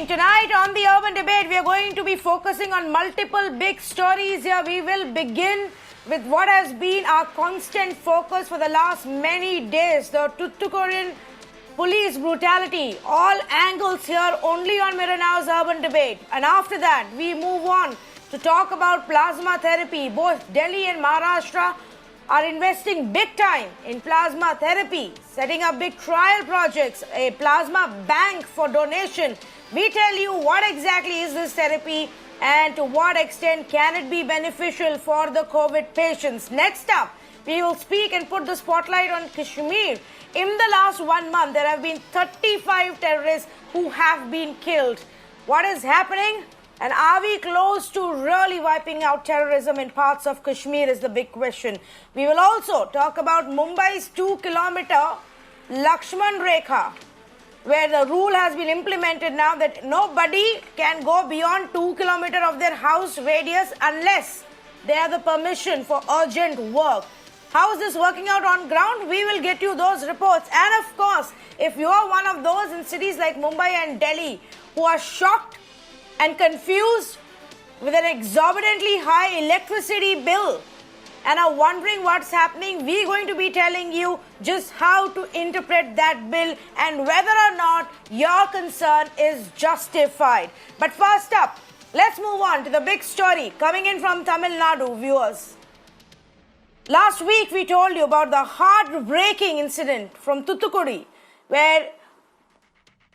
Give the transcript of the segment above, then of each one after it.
evening. Tonight on the Urban Debate, we are going to be focusing on multiple big stories here. We will begin with what has been our constant focus for the last many days, the Thoothukudi police brutality. All angles here only on Mirror Now's Urban Debate. And after that, we move on to talk about plasma therapy. Both Delhi and Maharashtra are investing big time in plasma therapy, setting up big trial projects, a plasma bank for donation. We tell you what exactly is this therapy and to what extent can it be beneficial for the COVID patients. Next up, we will speak and put the spotlight on Kashmir. In the last 1 month, there have been 35 terrorists who have been killed. What is happening? And are we close to really wiping out terrorism in parts of Kashmir is the big question. We will also talk about Mumbai's 2-kilometer Lakshman Rekha, where the rule has been implemented now that nobody can go beyond 2 kilometers of their house radius unless they have the permission for urgent work. How is this working out on ground? We will get you those reports. And of course, if you are one of those in cities like Mumbai and Delhi who are shocked and confused with an exorbitantly high electricity bill and are wondering what's happening, we're going to be telling you just how to interpret that bill and whether or not your concern is justified. But first up, let's move on to the big story coming in from Tamil Nadu, viewers. Last week we told you about the heartbreaking incident from Thoothukudi, where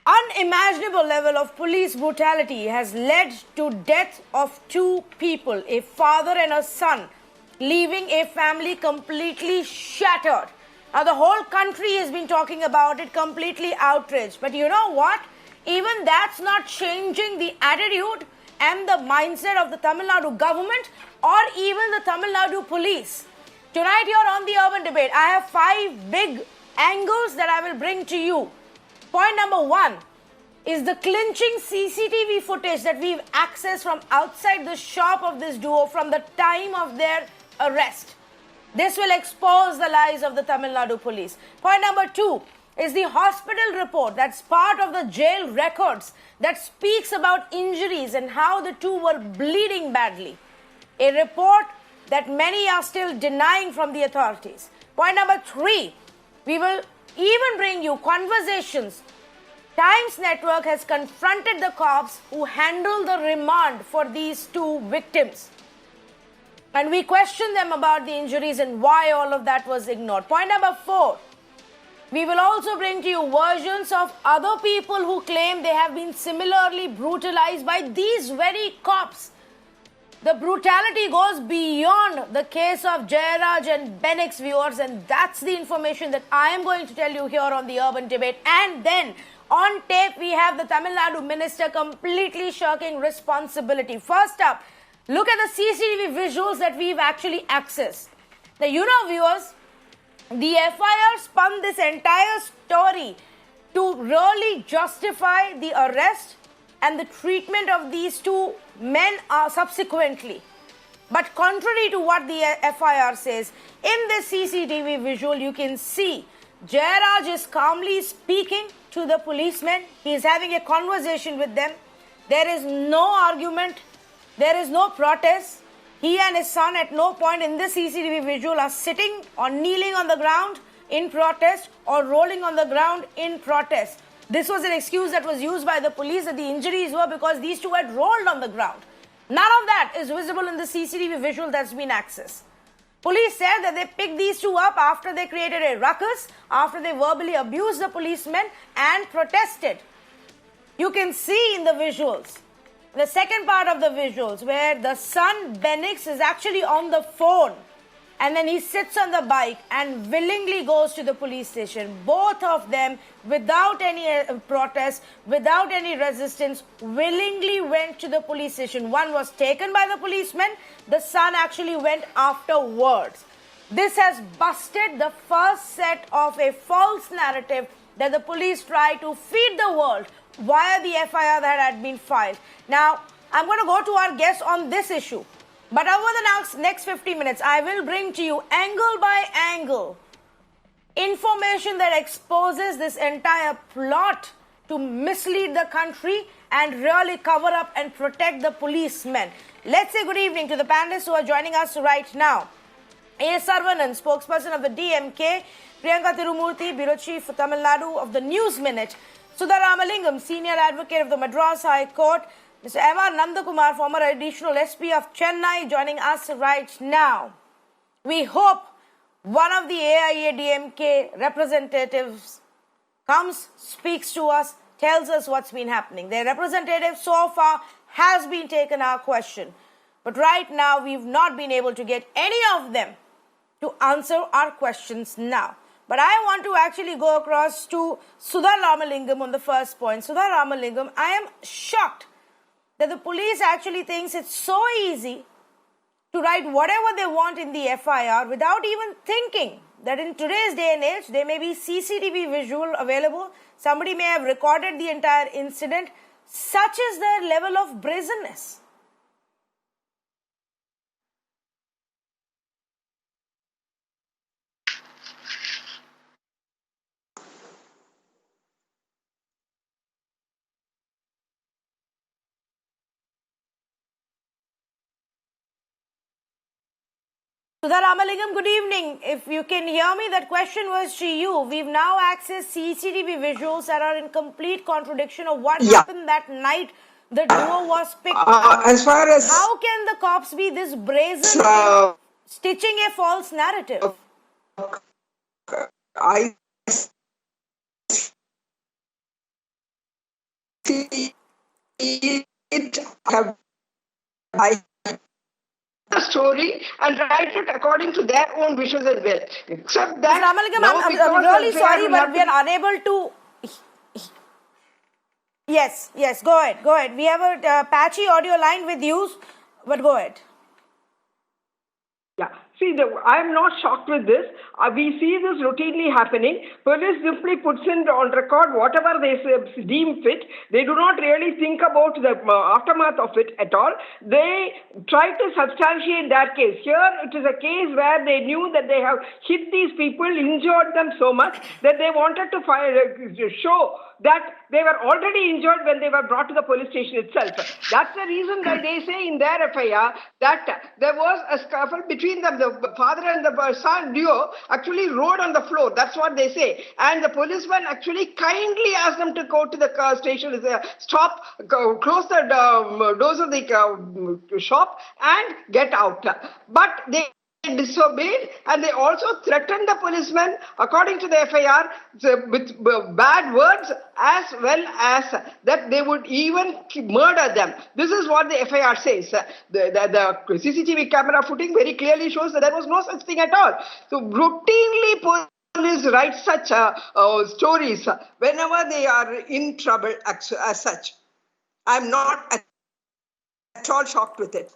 unimaginable level of police brutality has led to death of 2 people, a father and a son, leaving a family completely shattered. Now the whole country has been talking about it, completely outraged. But you know what? Even that's not changing the attitude and the mindset of the Tamil Nadu government or even the Tamil Nadu police. Tonight here on the Urban Debate, I have 5 big angles that I will bring to you. Point number 1 is the clinching CCTV footage that we've accessed from outside the shop of this duo from the time of their arrest. This will expose the lies of the Tamil Nadu police. Point number 2 is the hospital report that's part of the jail records that speaks about injuries and how the 2 were bleeding badly. A report that many are still denying from the authorities. Point number 3, we will even bring you conversations. Times Network has confronted the cops who handled the remand for these 2 victims. And we question them about the injuries and why all of that was ignored. Point number 4, we will also bring to you versions of other people who claim they have been similarly brutalized by these very cops. The brutality goes beyond the case of Jayaraj and Benicks, viewers, and that's the information that I am going to tell you here on the Urban Debate. And then on tape, we have the Tamil Nadu minister completely shirking responsibility. First up, look at the CCTV visuals that we've actually accessed. Now, you know, viewers, the FIR spun this entire story to really justify the arrest and the treatment of these 2 men subsequently. But contrary to what the FIR says, in this CCTV visual, you can see Jayaraj is calmly speaking to the policemen. He is having a conversation with them. There is no argument. There is no protest. He and his son at no point in this CCTV visual are sitting or kneeling on the ground in protest or rolling on the ground in protest. This was an excuse that was used by the police that the injuries were because these 2 had rolled on the ground. None of that is visible in the CCTV visual that's been accessed. Police said that they picked these 2 up after they created a ruckus, after they verbally abused the policemen and protested. You can see in the visuals, the second part of the visuals, where the son Benicks is actually on the phone. And then he sits on the bike and willingly goes to the police station. Both of them, without any protest, without any resistance, willingly went to the police station. One was taken by the policeman. The son actually went afterwards. This has busted the first set of a false narrative that the police tried to feed the world via the FIR that had been filed. Now, I'm going to go to our guest on this issue. But over the next 50 minutes, I will bring to you angle by angle information that exposes this entire plot to mislead the country and really cover up and protect the policemen. Let's say good evening to the panelists who are joining us right now. A. Sarvanan, spokesperson of the DMK, Priyanka Thirumurthy, Bureau Chief for Tamil Nadu of the NewsMinute, Sudha Ramalingam, Senior Advocate of the Madras High Court, Mr. M.R. Nandakumar, former Additional SP of Chennai, joining us right now. We hope one of the AIADMK representatives comes, speaks to us, tells us what's been happening. Their representative so far has been taken our question. But right now, we've not been able to get any of them to answer our questions now. But I want to actually go across to Sudha Ramalingam on the first point. Sudha Ramalingam, I am shocked that the police actually thinks it's so easy to write whatever they want in the FIR without even thinking that in today's day and age, there may be CCTV visual available. Somebody may have recorded the entire incident. Such is their level of brazenness. Sudha Ramalingam, good evening. If you can hear me, that question was to you. We've now accessed CCTV visuals that are in complete contradiction of what happened that night the duo was picked up. As far as how can the cops be this brazen in stitching a false narrative? I see it have the story and write it according to their own wishes and will. Except that, Ramalingam, I'm really sorry, but we are unable to. Yes, go ahead. We have a patchy audio line with you, but go ahead. Yeah. See, I am not shocked with this. We see this routinely happening. Police simply puts in on record whatever they deem fit. They do not really think about the aftermath of it at all. They try to substantiate their case. Here, it is a case where they knew that they have hit these people, injured them so much that they wanted to show that they were already injured when they were brought to the police station itself. That's the reason why they say in their FIR that there was a scuffle between them. The father and the son duo actually rode on the floor. That's what they say. And the policeman actually kindly asked them to go to the station, stop, close the doors of the shop and get out. But they disobeyed, and they also threatened the policemen, according to the FIR, with bad words, as well as that they would even murder them. This is what the FIR says. The CCTV camera footage very clearly shows that there was no such thing at all. So routinely police write such stories whenever they are in trouble as such. I'm not at all shocked with it.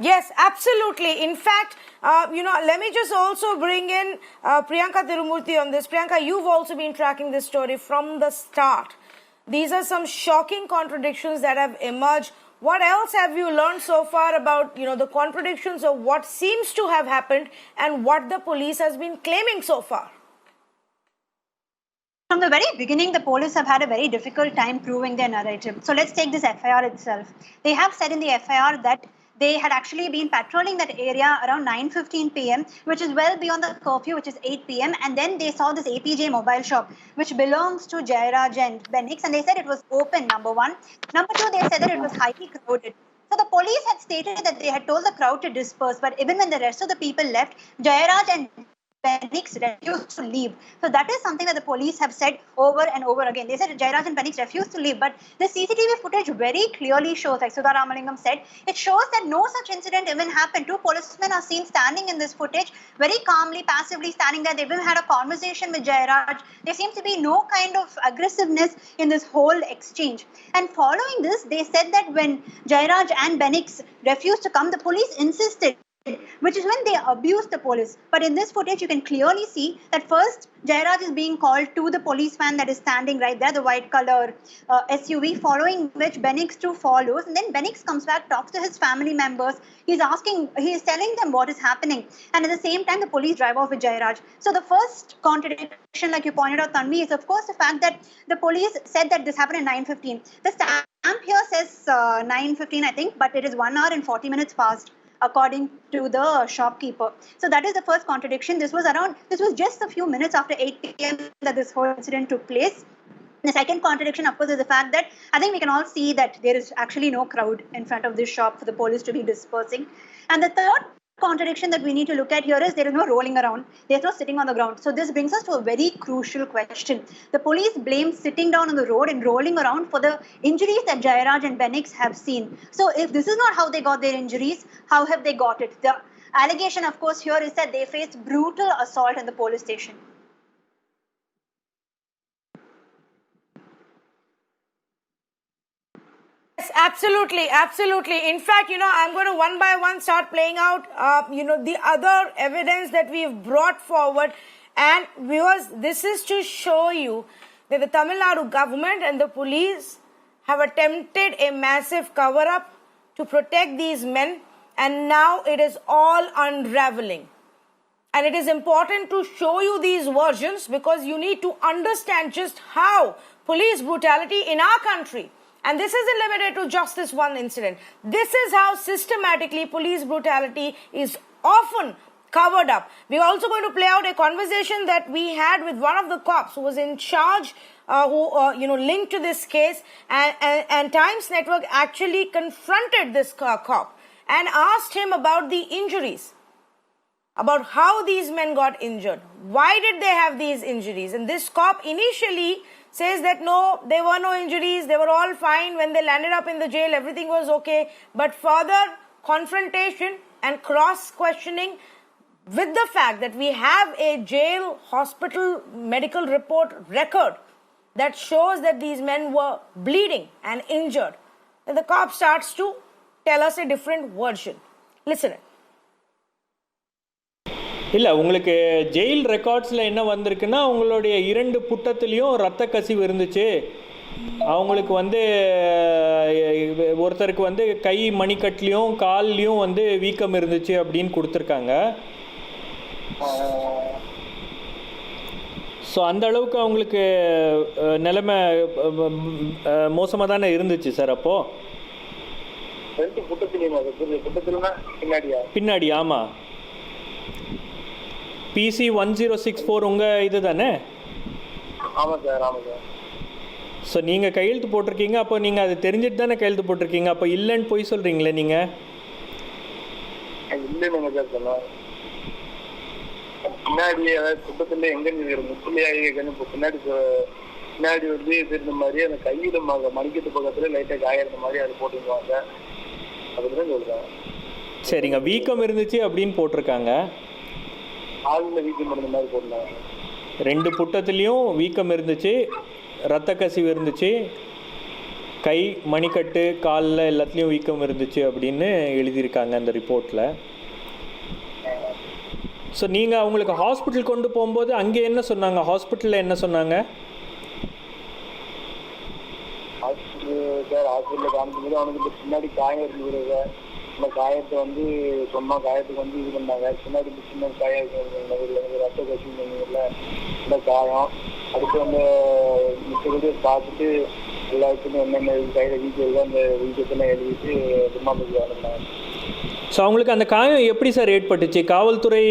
Yes, absolutely. In fact, let me just also bring in Priyanka Thirumurthy on this. Priyanka, you've also been tracking this story from the start. These are some shocking contradictions that have emerged. What else have you learned so far about, the contradictions of what seems to have happened and what the police has been claiming so far? From the very beginning, the police have had a very difficult time proving their narrative. So let's take this FIR itself. They have said in the FIR that they had actually been patrolling that area around 9:15 p.m., which is well beyond the curfew, which is 8 p.m. And then they saw this APJ mobile shop, which belongs to Jayaraj and Benicks. And they said it was open, number one. Number two, they said that it was highly crowded. So the police had stated that they had told the crowd to disperse. But even when the rest of the people left, Jayaraj and Benicks refused to leave. So that is something that the police have said over and over again. They said Jayaraj and Benicks refused to leave, but the CCTV footage very clearly shows, like Sudha Ramalingam said, it shows that no such incident even happened. Two policemen are seen standing in this footage, very calmly, passively standing there. They even had a conversation with Jayaraj. There seems to be no kind of aggressiveness in this whole exchange. And following this, they said that when Jayaraj and Benicks refused to come, the police insisted which is when they abuse the police. But in this footage, you can clearly see that first Jayaraj is being called to the police van that is standing right there, the white color SUV, following which Benicks too follows. And then Benicks comes back, talks to his family members. He is telling them what is happening. And at the same time, the police drive off with Jayaraj. So the first contradiction, like you pointed out, Tanvi, is of course the fact that the police said that this happened at 9:15. The stamp here says 9:15, I think, but it is 1 hour and 40 minutes past, according to the shopkeeper. So that is the first contradiction. This was just a few minutes after 8 p.m. that this whole incident took place. The second contradiction, of course, is the fact that I think we can all see that there is actually no crowd in front of this shop for the police to be dispersing. And the third contradiction that we need to look at here is there is no rolling around. There's no sitting on the ground. So this brings us to a very crucial question. The police blame sitting down on the road and rolling around for the injuries that Jayaraj and Benicks have seen. So if this is not how they got their injuries, how have they got it? The allegation, of course, here is that they faced brutal assault in the police station. Yes, absolutely. In fact, I'm going to one by one start playing out, the other evidence that we've brought forward. And viewers, this is to show you that the Tamil Nadu government and the police have attempted a massive cover-up to protect these men. And now it is all unraveling. And it is important to show you these versions because you need to understand just how police brutality in our country, and this isn't limited to just this one incident. This is how systematically police brutality is often covered up. We're also going to play out a conversation that we had with one of the cops who was in charge, who linked to this case, and Times Network actually confronted this cop and asked him about the injuries, about how these men got injured. Why did they have these injuries? And this cop initially says that no, there were no injuries, they were all fine. When they landed up in the jail, everything was okay. But further confrontation and cross-questioning with the fact that we have a jail hospital medical report record that shows that these men were bleeding and injured, and the cop starts to tell us a different version. Listen. இல்லை, உங்களுக்கு jail ரெக்கார்ட்ஸில் என்ன வந்திருக்குன்னா, உங்களுடைய 2 புட்டத்துலேயும் ரத்த கசிவு இருந்துச்சு. அவங்களுக்கு ஒருத்தருக்கு கை மணிக்கட்டுலேயும் கால்லையும் வீக்கம் இருந்துச்சு அப்படின்னு கொடுத்துருக்காங்க. ஸோ அந்த அளவுக்கு அவங்களுக்கு நிலைமை மோசமாக தானே இருந்துச்சு சார் அப்போது? பின்னாடி ஆமாம். PC 1064 உங்கள் இது தானே? ஆமாம் சார். ஸோ நீங்கள் கையெழுத்து போட்டிருக்கீங்க. அப்போ நீங்கள் அது தெரிஞ்சுட்டு தானே கையெழுத்து போட்டிருக்கீங்க. அப்போ இல்லைன்னு போய் சொல்கிறீங்களே நீங்கள்? இல்லைன்னு சார் சொன்னோம். பின்னாடி அதாவது குட்டத்தில் எங்கே முத்துலையாக பின்னாடி தெரிந்த மாதிரி அந்த கையில் மணிக்கட்டு பக்கத்தில் லைட்டாக காயிருந்த மாதிரி அது போட்டுருவாங்க. அப்படிதான் சொல்கிறேன். சரிங்க, வீக்கம் இருந்துச்சு அப்படின்னு போட்டிருக்காங்க. ஆளுநர் வீக்கம் இருந்த மாதிரி போட்டிருந்தாங்க. 2 புட்டத்துலேயும் வீக்கம் இருந்துச்சு, ரத்த கசிவு இருந்துச்சு, கை மணிக்கட்டு காலில் எல்லாத்துலேயும் வீக்கம் இருந்துச்சு அப்படின்னு எழுதியிருக்காங்க அந்த ரிப்போர்ட்டில். ஸோ நீங்கள் அவங்களுக்கு ஹாஸ்பிட்டல் கொண்டு போகும்போது அங்கே என்ன சொன்னாங்க? ஹாஸ்பிட்டலில் என்ன சொன்னாங்க? ஹாஸ்பிட்டலில் காமிக்கும்போது அவனுக்கு பின்னாடி காயம் இருந்தது சார். இந்த காயத்தை சொன்னா காயத்துக்கு இது பண்ணாங்க. பின்னாடி சின்ன காயம் ரத்த கசிவு இந்த காயம். அடுத்து மிச்சபடி பார்த்துட்டு எல்லாருக்குமே என்னென்ன கையில் வீக்கம் அந்த வீக்கத்தெல்லாம் எழுதிட்டு திருமாம்புக்கு வந்தாங்க. ஸோ அவங்களுக்கு அந்த காயம் எப்படி சார் ஏற்பட்டுச்சு? காவல்துறை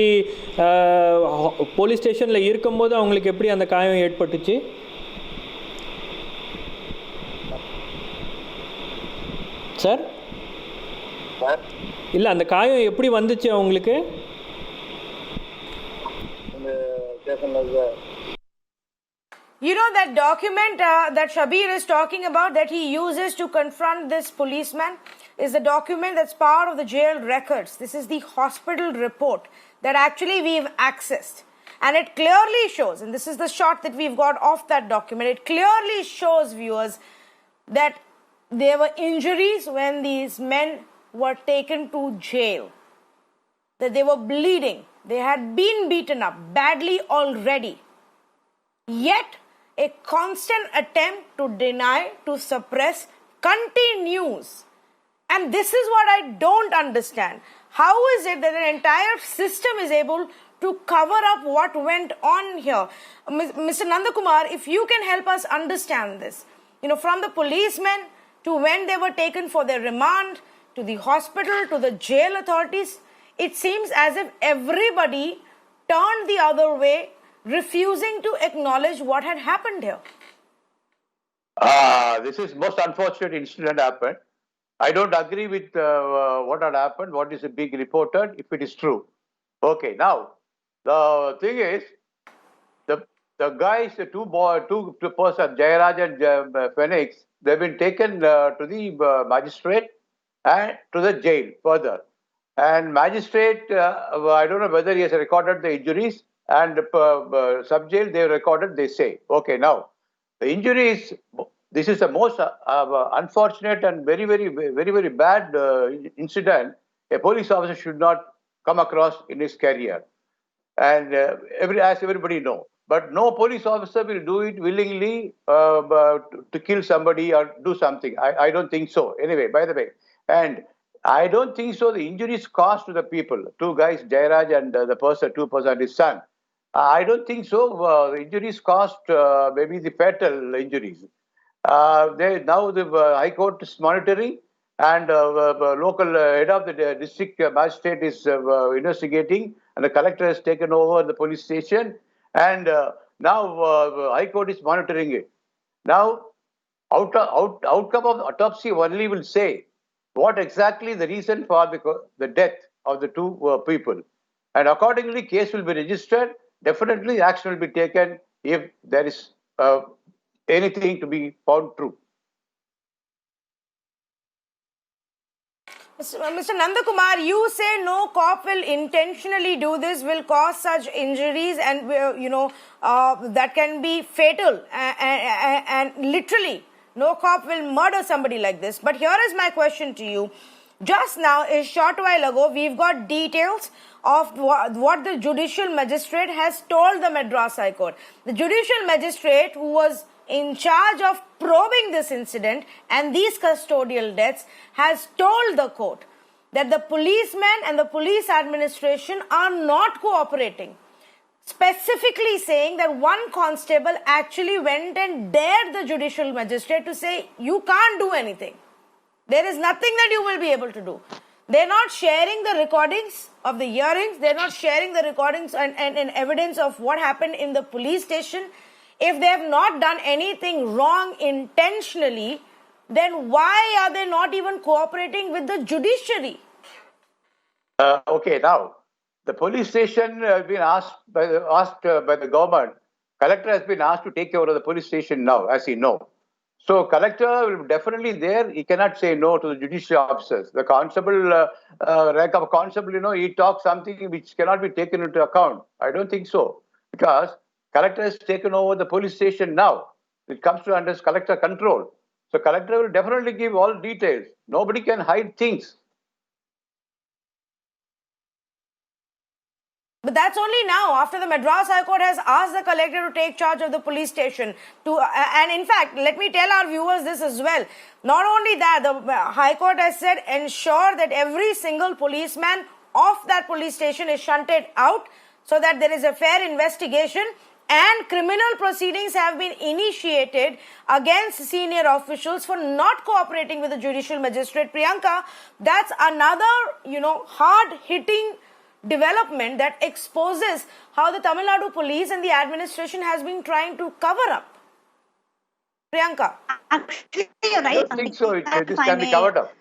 போலீஸ் ஸ்டேஷனில் இருக்கும்போது அவங்களுக்கு எப்படி அந்த காயம் ஏற்பட்டுச்சு? சார் இல்லை, அந்த காயம் எப்படி வந்துச்சு அவங்களுக்கு? You know that document that Shabbir is talking about that he uses to confront this policeman is the document that's part of the jail records. This is the hospital report that actually we've accessed. And it clearly shows, and this is the shot that we've got off that document, it clearly shows viewers that there were injuries when these men were taken to jail. that they were bleeding. They had been beaten up badly already. Yet, a constant attempt to deny, to suppress, continues. And this is what I don't understand. How is it that an entire system is able to cover up what went on here? Mr. Nandakumar, if you can help us understand this. From the policemen to when they were taken for their remand, to the hospital, to the jail authorities, it seems as if everybody turned the other way, refusing to acknowledge what had happened here. This is most unfortunate incident happened. I don't agree with what had happened, what is being reported, if it is true. Okay, now, the thing is, the guys, the two persons, Jayaraj and Benicks, they've been taken to the magistrate and to the jail further. And magistrate, I don't know whether he has recorded the injuries, and sub-jail, they recorded, they say. Okay, now, the injuries, this is the most unfortunate and very, very, very, very bad incident a police officer should not come across in his career. And as everybody knows. But no police officer will do it willingly to kill somebody or do something. I don't think so. Anyway, by the way. And I don't think so. The injuries caused to the people, two guys, Jayaraj and the person, 2%, his son. I don't think so. The injuries caused maybe the fatal injuries. Now the High Court is monitoring, and local head of the district magistrate is investigating, and the collector has taken over the police station, and now High Court is monitoring it. Now, outcome of the autopsy only will say what exactly the reason for the death of the two people, and accordingly, case will be registered. Definitely, action will be taken if there is anything to be found true. Mr. Nandakumar, you say no cop will intentionally do this, will cause such injuries, and that can be fatal, and literally no cop will murder somebody like this. But here is my question to you. Just now, a short while ago, we've got details of what the judicial magistrate has told the Madras High Court. The judicial magistrate, who was in charge of probing this incident and these custodial deaths, has told the court that the policemen and the police administration are not cooperating, specifically saying that one constable actually went and dared the judicial magistrate to say, you can't do anything. There is nothing that you will be able to do. They're not sharing the recordings of the hearings. They're not sharing the recordings and evidence of what happened in the police station. If they have not done anything wrong intentionally, then why are they not even cooperating with the judiciary? Okay, now, the police station has been asked by the government. Collector has been asked to take over the police station now, as you know. So, collector will definitely there, he cannot say no to the judicial officers. The constable, rank of constable, he talks something which cannot be taken into account. I don't think so. Because collector has taken over the police station now. It comes to under collector control. So, collector will definitely give all details. Nobody can hide things. But that's only now, after the Madras High Court has asked the collector to take charge of the police station. And in fact, let me tell our viewers this as well. Not only that, the High Court has said, ensure that every single policeman of that police station is shunted out so that there is a fair investigation, and criminal proceedings have been initiated against senior officials for not cooperating with the judicial magistrate. Priyanka, that's another, hard-hitting development that exposes how the Tamil Nadu police and the administration has been trying to cover up. Priyanka. Actually, you're right. I don't think so. This can be covered up.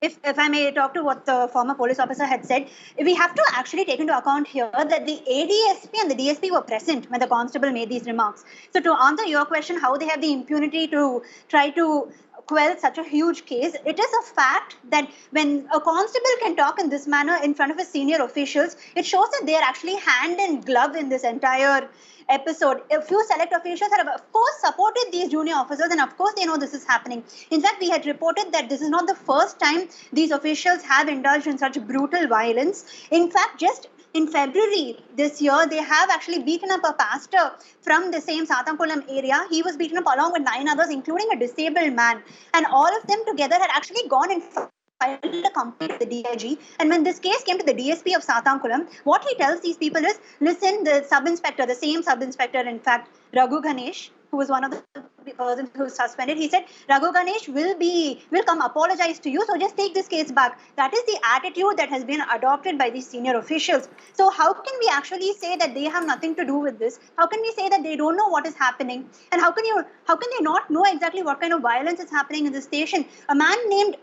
If I may talk to what the former police officer had said, we have to actually take into account here that the ADSP and the DSP were present when the constable made these remarks. So to answer your question, how they have the impunity to try to quell such a huge case, it is a fact that when a constable can talk in this manner in front of his senior officials, it shows that they are actually hand in glove in this entire episode. A few select officials have, of course, supported these junior officers, and of course, they know this is happening. In fact, we had reported that this is not the first time these officials have indulged in such brutal violence. In fact, just in February this year, they have actually beaten up a pastor from the same Sathamkulam area. He was beaten up along with 9 others, including a disabled man. And all of them together had actually gone and filed a complaint to the DIG. And when this case came to the DSP of Sathamkulam, what he tells these people is, listen, the sub-inspector, the same sub-inspector, in fact, Raghu Ganesh, who was one of the persons who was suspended, he said, Raghu Ganesh will come apologize to you, so just take this case back. That is the attitude that has been adopted by these senior officials. So how can we actually say that they have nothing to do with this? How can we say that they don't know what is happening? And how can they not know exactly what kind of violence is happening in the station? A man named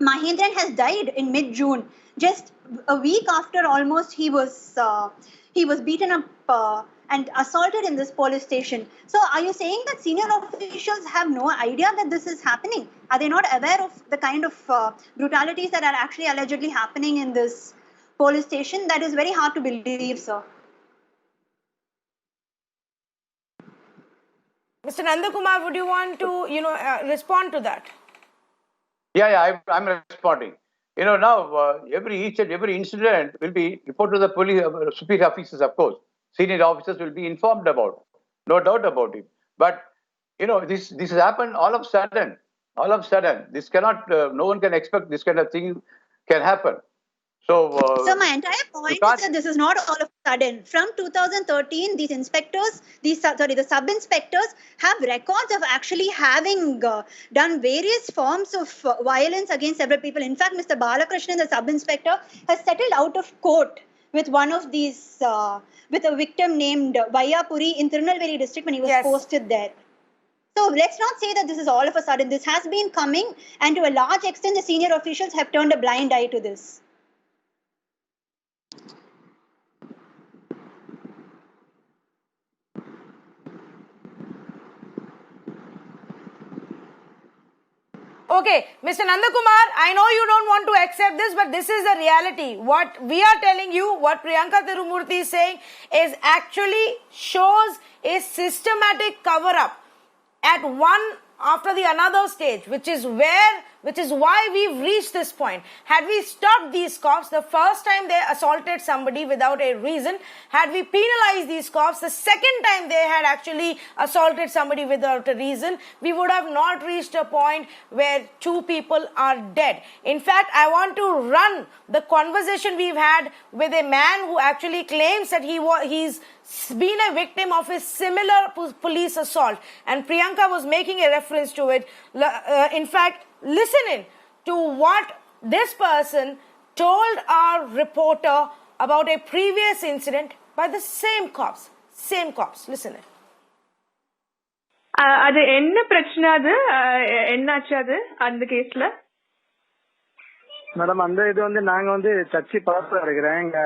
Mahendran has died in mid-June, just a week after almost he was beaten up and assaulted in this police station. So are you saying that senior officials have no idea that this is happening? Are they not aware of the kind of brutalities that are actually allegedly happening in this police station? That is very hard to believe, sir. Mr. Nandakumar, would you want to, respond to that? Yeah, I'm responding. Now every incident will be reported to the police superior officers, of course. Senior officers will be informed about, no doubt about it. But this has happened all of a sudden. All of a sudden, this cannot. No one can expect this kind of thing can happen. So my entire point is that this is not all of a sudden. From 2013, these inspectors, the sub-inspectors have records of actually having done various forms of violence against several people. In fact, Mr. Balakrishnan, the sub-inspector, has settled out of court with one of these, with a victim named Vayapuri in Tirunelveli district when he was posted there. So let's not say that this is all of a sudden. This has been coming, and to a large extent, the senior officials have turned a blind eye to this. Okay, Mr. Nandakumar, I know you don't want to accept this, but this is the reality. What we are telling you, what Priyanka Thirumurthy is saying, is actually shows a systematic cover-up at one after the another stage, which is why we've reached this point. Had we stopped these cops the first time they assaulted somebody without a reason, had we penalized these cops the second time they had actually assaulted somebody without a reason, we would have not reached a point where 2 people are dead. In fact, I want to run the conversation we've had with a man who actually claims that he's been a victim of a similar police assault, and Priyanka was making a reference to it. In fact, listening to what this person told our reporter about a previous incident by the same cops. Listen. அது என்ன பிரச்சனை? அது என்னாச்சு? அது அந்த கேஸ்ல madam, அந்த இது நாங்க சர்ச்சி பாஸ்டரா இருக்கிறேன். இங்க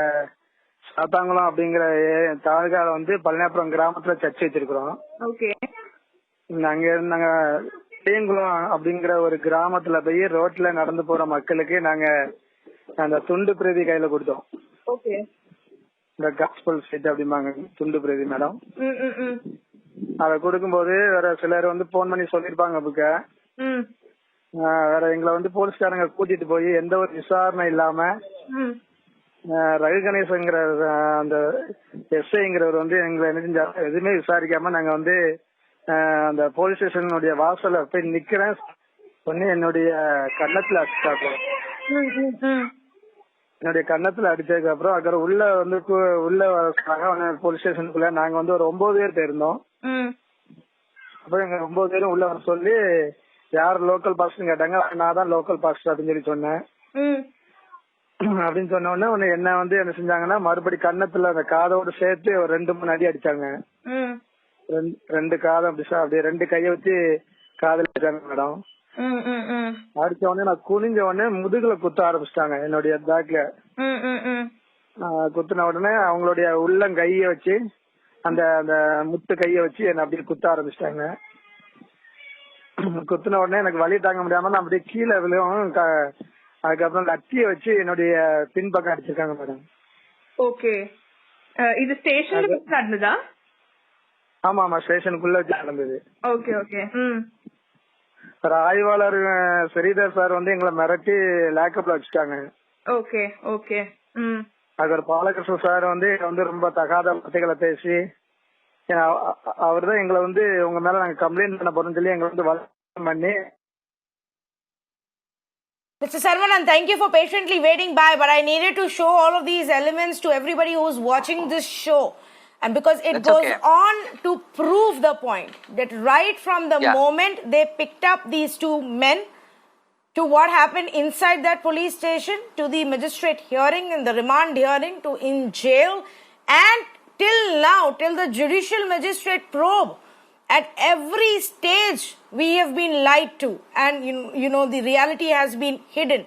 சாத்தாங்குளம் அப்படிங்கிற தாலுகால பழனியாபுரம் கிராமத்துல சர்ச் வச்சிருக்கிறோம். ஓகே. நாங்க தேங்குளம் அப்படிங்கிற ஒரு கிராமத்துல போய் ரோட்ல நடந்து போற மக்களுக்கு நாங்க அந்த துண்டு பிரதி கையில கொடுத்தோம். ஓகே. இந்த காஸ்பல் ஸ்ட்ரீட் அப்படிம்பாங்க துண்டு பிரதி மேடம். அத கொடுக்கும்போது வேற சிலர் போன் பண்ணி சொல்லிருப்பாங்க. வேற எங்களை போலீஸ்காரங்க கூட்டிட்டு போய் எந்த ஒரு விசாரணை இல்லாம ரகு கணேசங்கிற அந்த எஸ்ஐங்கிறவர் எங்களை என்ன செஞ்சாரு, எதுவுமே விசாரிக்காம நாங்க அந்த போலீஸ் ஸ்டேஷனுடைய வாசல போய் நிக்கிறேன் சொன்னி என்னுடைய கன்னத்துல அடிச்சாங்க. என்னுடைய கன்னத்துல அடிச்சதுக்கு அப்புறம் அப்புறம் உள்ள வர போலீஸ் ஸ்டேஷனுக்குள்ள நாங்க ஒரு 9 பேர் இருந்தோம். அப்புறம் எங்க 9 பேரும் உள்ள வர சொல்லி யார் லோக்கல் பாஸ்டர் கேட்டாங்க. நான் தான் லோக்கல் பாஸ்டர் அப்படின்னு சொன்னேன். அப்படின்னு சொன்ன உடனே என்ன என்ன செஞ்சாங்கன்னா மறுபடி கன்னத்துல அந்த காதோடு சேர்த்து ஒரு 2-3 அடி அடிச்சாங்க. 2 காதம் அப்படியே 2 கைய வச்சு காதல் அடிச்சாங்க மேடம். அடிச்ச உடனே நான் குனிஞ்ச உடனே முதுகுல குத்த ஆரம்பிச்சிட்டாங்க. என்னுடைய பேக்ல குத்துன உடனே அவங்களுடைய உள்ளங்கைய வச்சு அந்த அந்த முட்டு கைய வச்சு என்ன அப்படியே குத்த ஆரம்பிச்சிட்டாங்க. குத்துன உடனே எனக்கு வலி தாங்க முடியாம நான் அப்படியே கீழே விழுவும். அதுக்கப்புறம் லத்திய வச்சு என்னுடைய பின்பக்கம் அடிச்சிருக்காங்க மேடம். ஓகே. இது ஸ்டேஷன்ல நடந்ததா? ஆமா ஆமா ஸ்டேஷனுக்குள்ள வச்சு நடந்தது. Okay okay. சார் ஆய்வாளர் ஸ்ரீதர் சார் வந்து எங்களை மிரட்டி லேக்கப்ல வச்சுட்டாங்க. Okay okay. அவர் பாலகிருஷ்ண சார் வந்து ரொம்ப தகாத வார்த்தைகளை பேசி அவர் தான் எங்களை வந்து உங்க மேல நாங்க கம்ப்ளைண்ட் பண்ண போறோம்னு சொல்லி எங்களை வந்து வழக்கம் பண்ணி. Mr. Sarvanan, thank you for patiently waiting by, but I needed to show all of these elements to everybody who's watching this show. And because it goes on to prove the point that right from the moment they picked up these two men to what happened inside that police station, to the magistrate hearing and the remand hearing, to in jail, and till now, till the judicial magistrate probe, at every stage we have been lied to, and you know the reality has been hidden.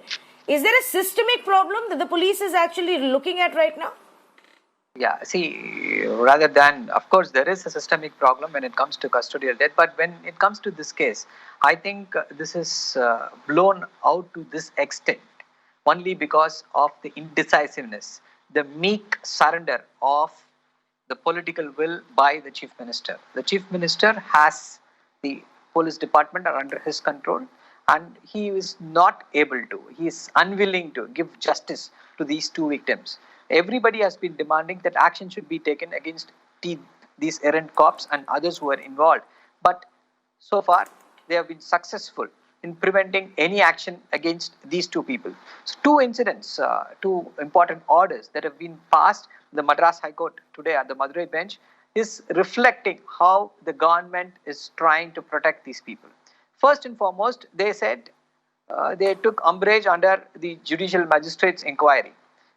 Is there a systemic problem that the police is actually looking at right now? Yeah, see, rather than, of course, there is a systemic problem when it comes to custodial death, but when it comes to this case, I think this is blown out to this extent only because of the indecisiveness, the meek surrender of the political will by the chief minister. The chief minister has the police department under his control, and he is not able to, he is unwilling to give justice to these two victims. Everybody has been demanding that action should be taken against these errant cops and others who are involved. But so far, they have been successful in preventing any action against these two people. So two incidents, two important orders that have been passed in the Madras High Court today at the Madurai bench is reflecting how the government is trying to protect these people. First and foremost, they said they took umbrage under the judicial magistrate's inquiry.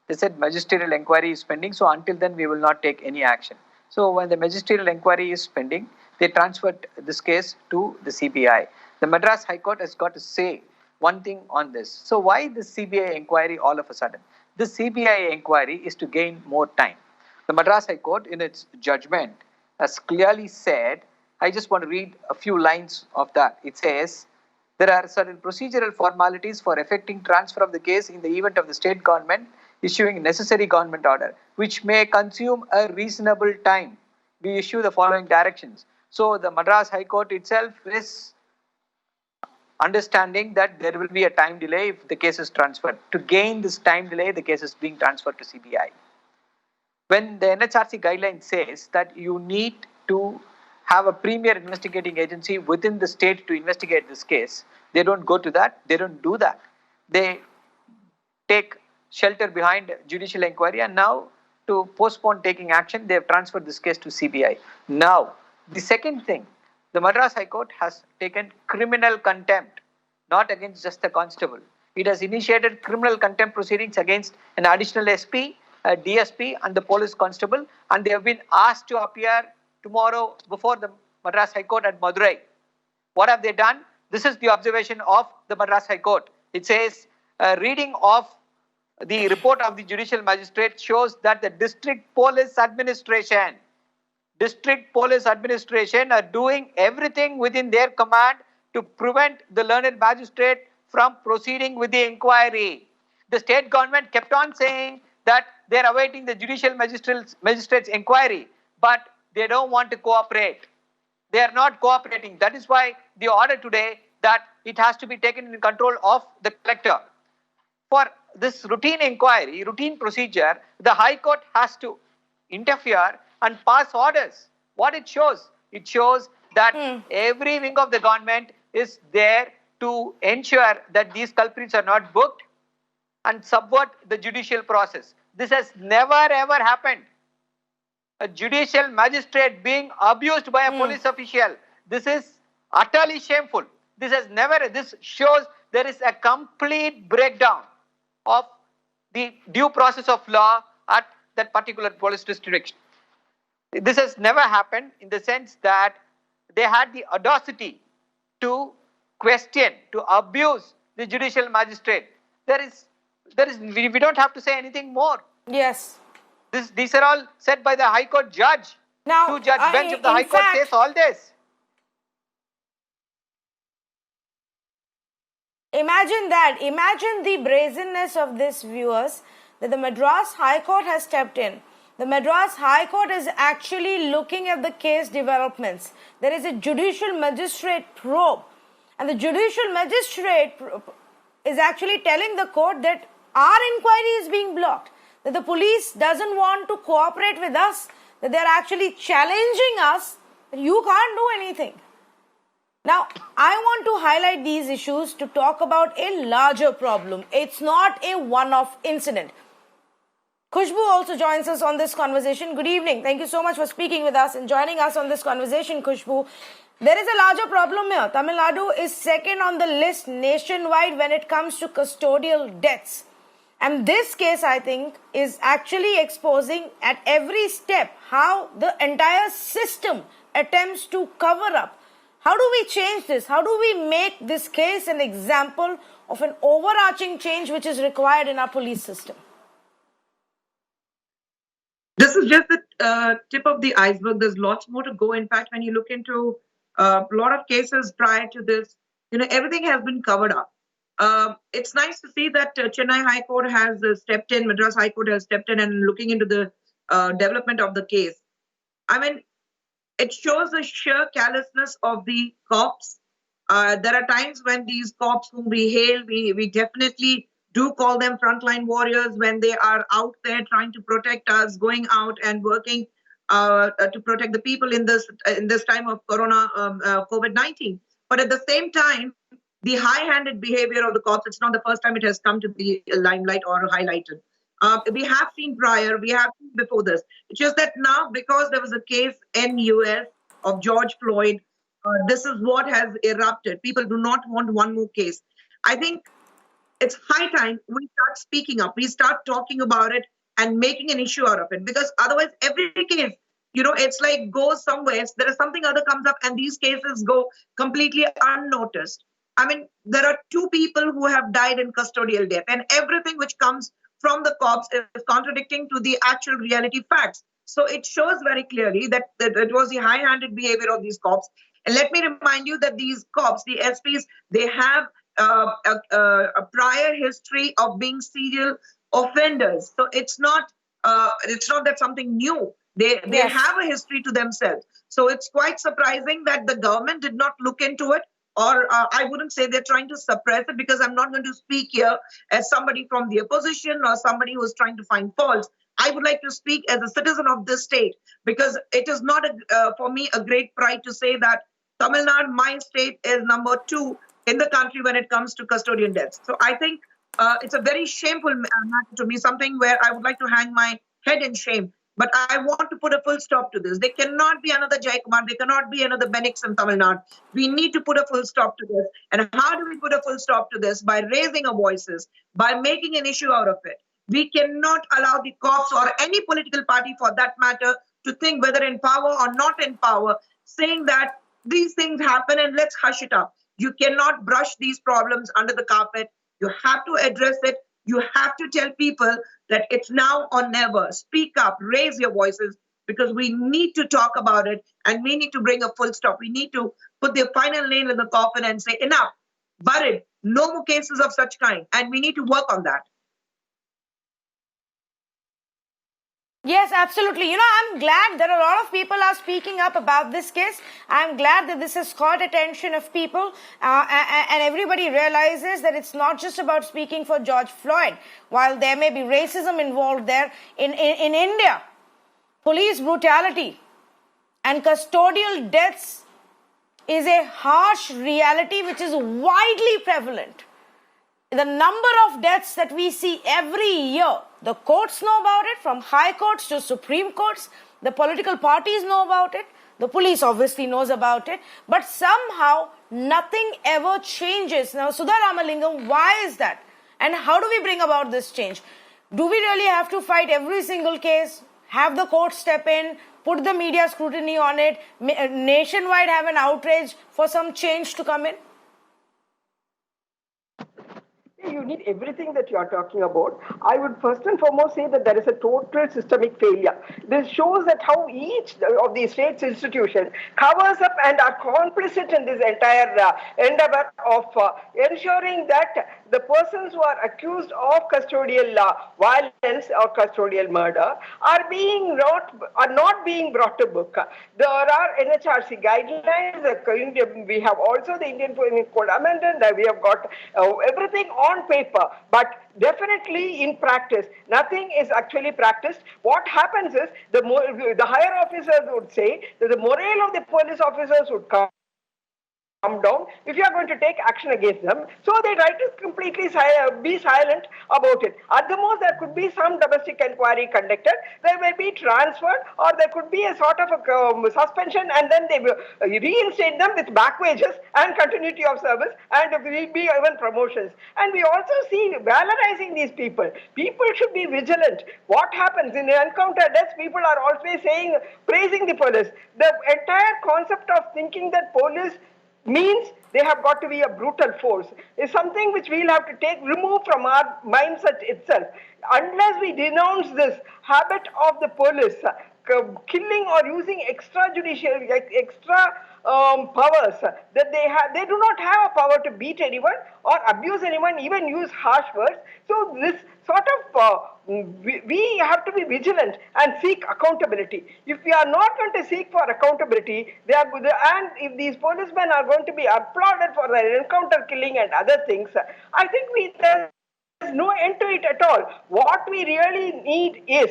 They said magisterial inquiry is pending, so until then we will not take any action. So when the magisterial inquiry is pending, they transferred this case to the CBI. The Madras High Court has got to say one thing on this. So why the CBI inquiry all of a sudden? The CBI inquiry is to gain more time. The Madras High Court in its judgment has clearly said, I just want to read a few lines of that. It says, there are certain procedural formalities for effecting transfer of the case in the event of the state government issuing necessary government order, which may consume a reasonable time. We issue the following directions. So the Madras High Court itself is understanding that there will be a time delay if the case is transferred. To gain this time delay, the case is being transferred to CBI. When the NHRC guideline says that you need to have a premier investigating agency within the state to investigate this case, they don't go to that, they don't do that. They take shelter behind judicial inquiry, and now to postpone taking action, they have transferred this case to CBI. Now, the second thing, the Madras High Court has taken criminal contempt, not against just the constable. It has initiated criminal contempt proceedings against an additional SP, a DSP, and the police constable, and they have been asked to appear tomorrow before the Madras High Court at Madurai. What have they done? This is the observation of the Madras High Court. It says, reading of the report of the judicial magistrate shows that the district police administration are doing everything within their command to prevent the learned magistrate from proceeding with the inquiry. The state government kept on saying that they are awaiting the judicial magistrate's inquiry, but they don't want to cooperate. They are not cooperating. That is why the order today that it has to be taken in control of the collector. For this routine inquiry, routine procedure, the High Court has to interfere and pass orders. What it shows? It shows that every wing of the government is there to ensure that these culprits are not booked and subvert the judicial process. This has never ever happened. A judicial magistrate being abused by a police official. This is utterly shameful. This shows there is a complete breakdown of the due process of law at that particular police district. This has never happened in the sense that they had the audacity to question, to abuse the judicial magistrate. We don't have to say anything more. Yes. These are all said by the High Court judge. Now, Two-judge bench of the High Court says all this. Imagine that. Imagine the brazenness of this, viewers, that the Madras High Court has stepped in. The Madras High Court is actually looking at the case developments. There is a judicial magistrate probe, and the judicial magistrate is actually telling the court that our inquiry is being blocked, that the police doesn't want to cooperate with us, that they're actually challenging us, that you can't do anything. Now, I want to highlight these issues to talk about a larger problem. It's not a one-off incident. Khushbu also joins us on this conversation. Good evening. Thank you so much for speaking with us and joining us on this conversation, Khushbu. There is a larger problem here. Tamil Nadu is second on the list nationwide when it comes to custodial deaths. And this case, I think, is actually exposing at every step how the entire system attempts to cover up. How do we change this? How do we make this case an example of an overarching change which is required in our police system? This is just the tip of the iceberg. There's lots more to go. In fact, when you look into a lot of cases prior to this, everything has been covered up. It's nice to see that Chennai High Court has stepped in, Madras High Court has stepped in and looking into the development of the case. I mean, it shows the sheer carelessness of the cops. There are times when these cops whom we hail, we definitely do call them frontline warriors when they are out there trying to protect us, going out and working to protect the people in this time of Corona, COVID-19. But at the same time, the high-handed behavior of the cops, it's not the first time it has come to the limelight or highlighted. We have seen prior, we have seen before this. It's just that now, because there was a case in US of George Floyd, this is what has erupted. People do not want one more case. I think it's high time we start speaking up. We start talking about it and making an issue out of it. Because otherwise, every case, it's like goes somewhere. There is something other comes up and these cases go completely unnoticed. I mean, there are 2 people who have died in custodial death, and everything which comes from the cops is contradicting to the actual reality facts. So it shows very clearly that it was the high-handed behavior of these cops. And let me remind you that these cops, the SPs, they have a prior history of being serial offenders. So it's not that something new. They have a history to themselves. So it's quite surprising that the government did not look into it. Or I wouldn't say they're trying to suppress it, because I'm not going to speak here as somebody from the opposition or somebody who is trying to find faults. I would like to speak as a citizen of this state, because it is not for me a great pride to say that Tamil Nadu, my state, is number 2 in the country when it comes to custodian deaths. So I think it's a very shameful matter to me, something where I would like to hang my head in shame. But I want to put a full stop to this. There cannot be another Jayakumar. There cannot be another Benicks in Tamil Nadu. We need to put a full stop to this. And how do we put a full stop to this? By raising our voices, by making an issue out of it. We cannot allow the cops or any political party for that matter to think whether in power or not in power, saying that these things happen and let's hush it up. You cannot brush these problems under the carpet. You have to address it. You have to tell people that it's now or never. Speak up, raise your voices, because we need to talk about it and we need to bring a full stop. We need to put the final nail in the coffin and say, enough, buried, no more cases of such kind. And we need to work on that. Yes, absolutely. I'm glad that a lot of people are speaking up about this case. I'm glad that this has caught attention of people and everybody realizes that it's not just about speaking for George Floyd. While there may be racism involved there, in India, police brutality and custodial deaths is a harsh reality which is widely prevalent. The number of deaths that we see every year, the courts know about it, from high courts to Supreme Courts. The political parties know about it. The police obviously knows about it. But somehow, nothing ever changes. Now, Sudha Ramalingam, why is that? And how do we bring about this change? Do we really have to fight every single case, have the court step in, put the media scrutiny on it, nationwide have an outrage for some change to come in? You need everything that you are talking about. I would first and foremost say that there is a total systemic failure. This shows that how each of the state's institutions covers up and are complicit in this entire endeavor of ensuring that the persons who are accused of custodial violence or custodial murder are not being brought to book. There are NHRC guidelines. We have also the Indian Penal Code amended. We have got everything on paper, but definitely in practice, nothing is actually practiced. What happens is the higher officers would say that the morale of the police officers would come down if you are going to take action against them. So they try to completely be silent about it. At the most, there could be some domestic inquiry conducted. They may be transferred, or there could be a sort of a suspension, and then they will reinstate them with back wages and continuity of service, and there will be even promotions. And we also see valorizing these people. People should be vigilant. What happens in encounter deaths? People are always saying, praising the police. The entire concept of thinking that police means they have got to be a brutal force is something which we'll have to remove from our mindset itself. Unless we denounce this habit of the police killing or using extrajudicial, powers that they do not have a power to beat anyone or abuse anyone, even use harsh words. So this sort of we have to be vigilant and seek accountability. If we are not going to seek for accountability, and if these policemen are going to be applauded for their encounter killing and other things, I think there's no end to it at all. What we really need is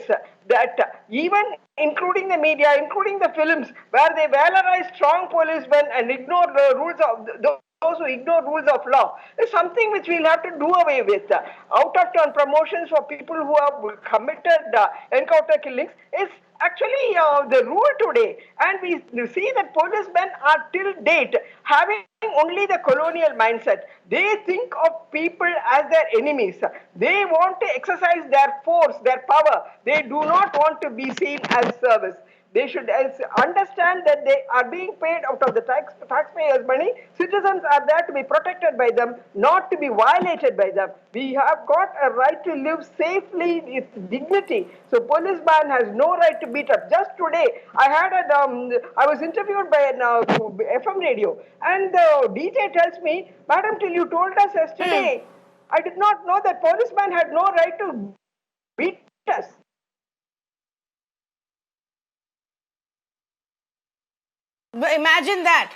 that even including the media, including the films, where they valorize strong policemen and ignore the rules of those who ignore rules of law, is something which we'll have to do away with. Out of turn promotions for people who have committed encounter killings is actually the rule today. And we see that policemen are till date having only the colonial mindset. They think of people as their enemies. They want to exercise their force, their power. They do not want to be seen as service. They should understand that they are being paid out of the taxpayers' money. Citizens are there to be protected by them, not to be violated by them. We have got a right to live safely with dignity. So policeman has no right to beat up. Just today, I was interviewed by an FM radio, and the DJ tells me, "Madam, till you told us yesterday, I did not know that policeman had no right to beat us." Imagine that.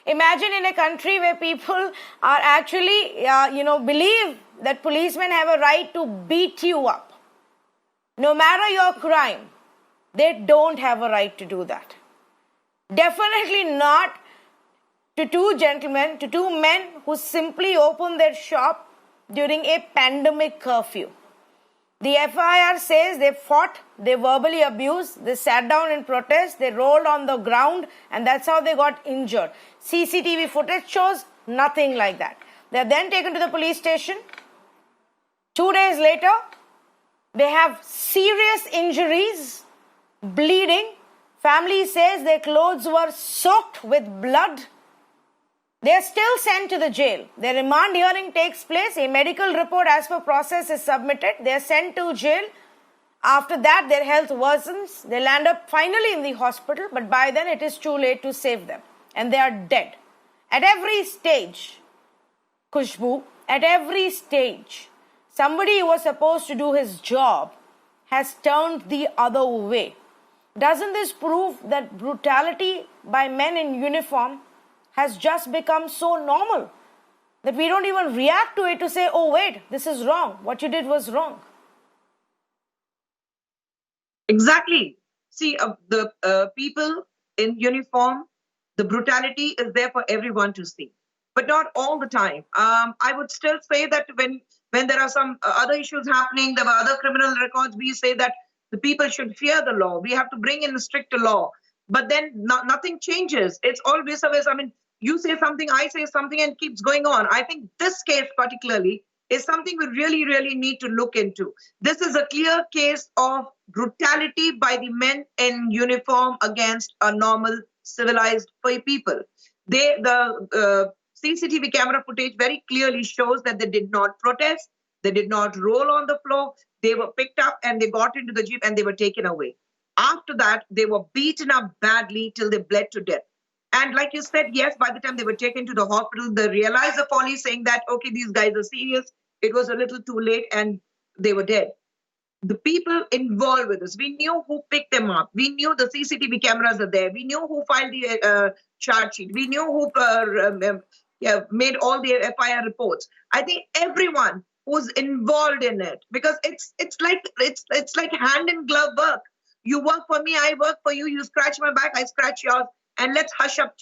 Imagine in a country where people are actually, believe that policemen have a right to beat you up. No matter your crime, they don't have a right to do that. Definitely not to two men who simply opened their shop during a pandemic curfew. The FIR says they fought, they verbally abused, they sat down in protest, they rolled on the ground, and that's how they got injured. CCTV footage shows nothing like that. They are then taken to the police station. 2 days later, they have serious injuries, bleeding. Family says their clothes were soaked with blood. They are still sent to the jail. Their remand hearing takes place. A medical report as per process is submitted. They are sent to jail. After that, their health worsens. They land up finally in the hospital, but by then it is too late to save them. And they are dead. At every stage, Khushbu, at every stage, somebody who was supposed to do his job has turned the other way. Doesn't this prove that brutality by men in uniform has just become so normal that we don't even react to it to say, oh wait, this is wrong. What you did was wrong. Exactly. See, the people in uniform, the brutality is there for everyone to see, but not all the time. I would still say that when there are some other issues happening, there were other criminal records, we say that the people should fear the law. We have to bring in a stricter law. But then nothing changes. It's always, I mean, you say something, I say something, and keeps going on. I think this case particularly is something we really, really need to look into. This is a clear case of brutality by the men in uniform against a normal, civilized people. The CCTV camera footage very clearly shows that they did not protest. They did not roll on the floor. They were picked up and they got into the jeep and they were taken away. After that, they were beaten up badly till they bled to death. And like you said, yes, by the time they were taken to the hospital, they realized the police saying that, okay, these guys are serious. it was a little too late and they were dead. The people involved with this, we knew who picked them up. We knew the CCTV cameras are there. We knew who filed the charge sheet. We knew who made all the FIR reports. I think everyone who's involved in it, because it's like hand in glove work. You work for me, I work for you. You scratch my back, I scratch yours, and let's hush up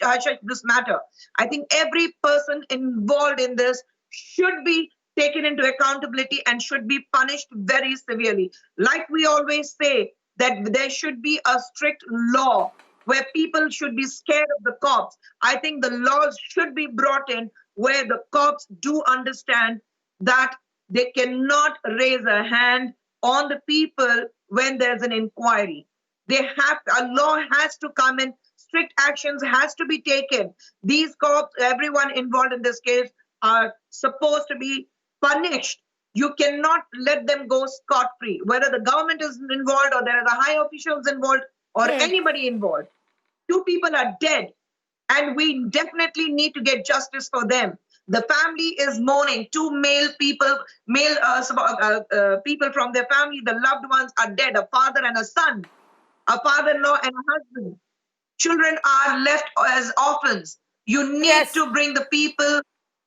this matter. I think every person involved in this should be taken into accountability and should be punished very severely. Like we always say, that there should be a strict law where people should be scared of the cops. I think the laws should be brought in where the cops do understand that they cannot raise a hand on the people when there's an inquiry. A law has to come in, strict actions has to be taken. These cops, everyone involved in this case, are supposed to be punished. You cannot let them go scot-free, whether the government is involved or there are the high officials involved or anybody involved. 2 people are dead, and we definitely need to get justice for them. The family is mourning. 2 people from their family, the loved ones are dead, a father and a son, a father-in-law and a husband. Children are left as orphans. You need to bring the people.